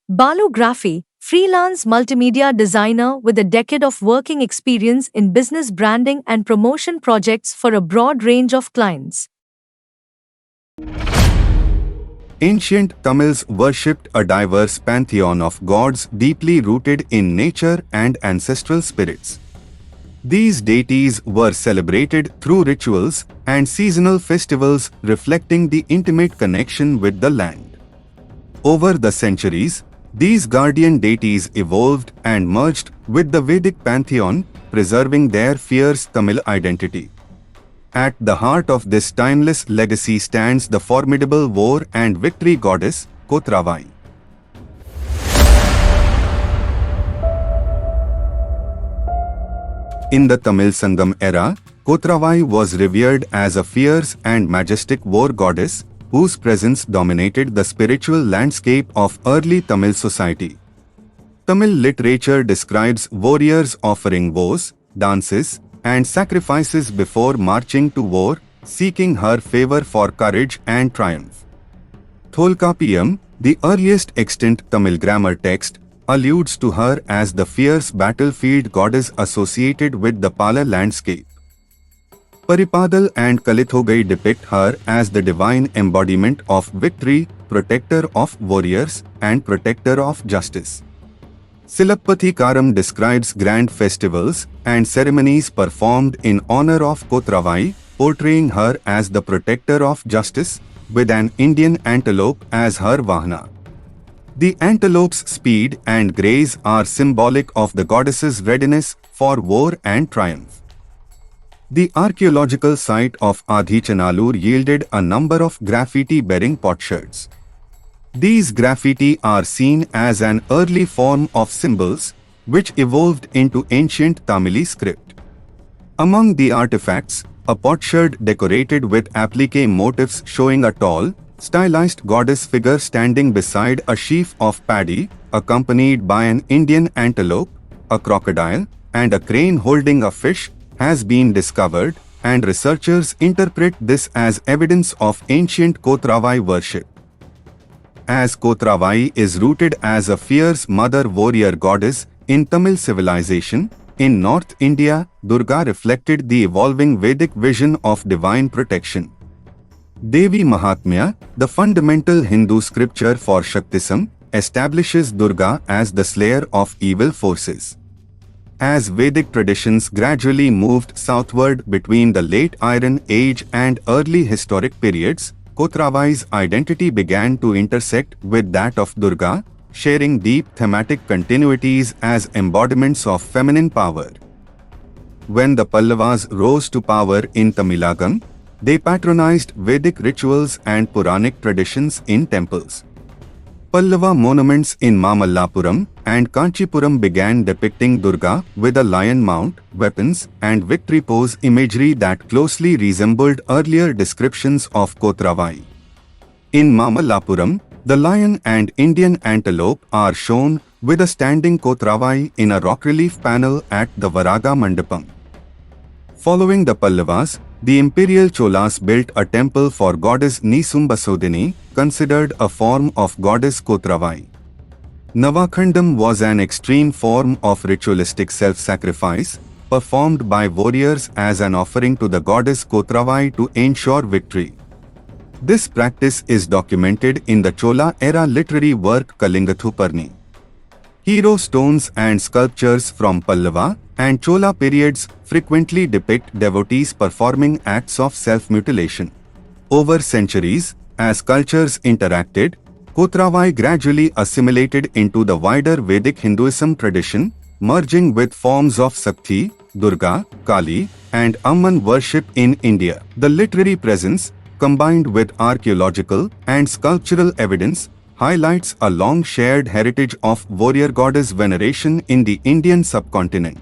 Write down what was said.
Balu Graphi, freelance multimedia designer with a decade of working experience in business branding and promotion projects for a broad range of clients. Ancient Tamils worshipped a diverse pantheon of gods deeply rooted in nature and ancestral spirits. These deities were celebrated through rituals and seasonal festivals reflecting the intimate connection with the land. Over the centuries, these guardian deities evolved and merged with the Vedic pantheon, preserving their fierce Tamil identity. At the heart of this timeless legacy stands the formidable war and victory goddess, Kotravai. In the Tamil Sangam era, Kotravai was revered as a fierce and majestic war goddess, whose presence dominated the spiritual landscape of early Tamil society. Tamil literature describes warriors offering vows, dances, and sacrifices before marching to war, seeking her favor for courage and triumph. Tholkapiyam, the earliest extant Tamil grammar text, alludes to her as the fierce battlefield goddess associated with the Pala landscape. Paripadal and Kalithogai depict her as the divine embodiment of victory, protector of warriors, and protector of justice. Silappatikaram describes grand festivals and ceremonies performed in honor of Kotravai, portraying her as the protector of justice, with an Indian antelope as her vahana. The antelope's speed and grace are symbolic of the goddess's readiness for war and triumph. The archaeological site of Adichanallur yielded a number of graffiti-bearing potsherds. These graffiti are seen as an early form of symbols, which evolved into ancient Tamili script. Among the artifacts, a potsherd decorated with applique motifs showing a tall, stylized goddess figure standing beside a sheaf of paddy, accompanied by an Indian antelope, a crocodile, and a crane holding a fish, has been discovered, and researchers interpret this as evidence of ancient Kotravai worship. As Kotravai is rooted as a fierce mother warrior goddess in Tamil civilization, in North India, Durga reflected the evolving Vedic vision of divine protection. Devi Mahatmya, the fundamental Hindu scripture for Shaktism, establishes Durga as the slayer of evil forces. As Vedic traditions gradually moved southward between the late Iron Age and early historic periods, Kotravai's identity began to intersect with that of Durga, sharing deep thematic continuities as embodiments of feminine power. When the Pallavas rose to power in Tamilagam, they patronized Vedic rituals and Puranic traditions in temples. Pallava monuments in Mamallapuram and Kanchipuram began depicting Durga with a lion mount, weapons, and victory pose imagery that closely resembled earlier descriptions of Kotravai. In Mamallapuram, the lion and Indian antelope are shown with a standing Kotravai in a rock relief panel at the Varaga Mandapam. Following the Pallavas, the imperial Cholas built a temple for goddess Nisumbasodini, considered a form of goddess Kotravai. Navakhandam was an extreme form of ritualistic self-sacrifice, performed by warriors as an offering to the goddess Kotravai to ensure victory. This practice is documented in the Chola-era literary work Kalingathuparni. Hero stones and sculptures from Pallava and Chola periods frequently depict devotees performing acts of self-mutilation. Over centuries, as cultures interacted, Kotravai gradually assimilated into the wider Vedic Hinduism tradition, merging with forms of Shakti, Durga, Kali, and Amman worship in India. The literary presence, combined with archaeological and sculptural evidence, highlights a long shared heritage of warrior goddess veneration in the Indian subcontinent.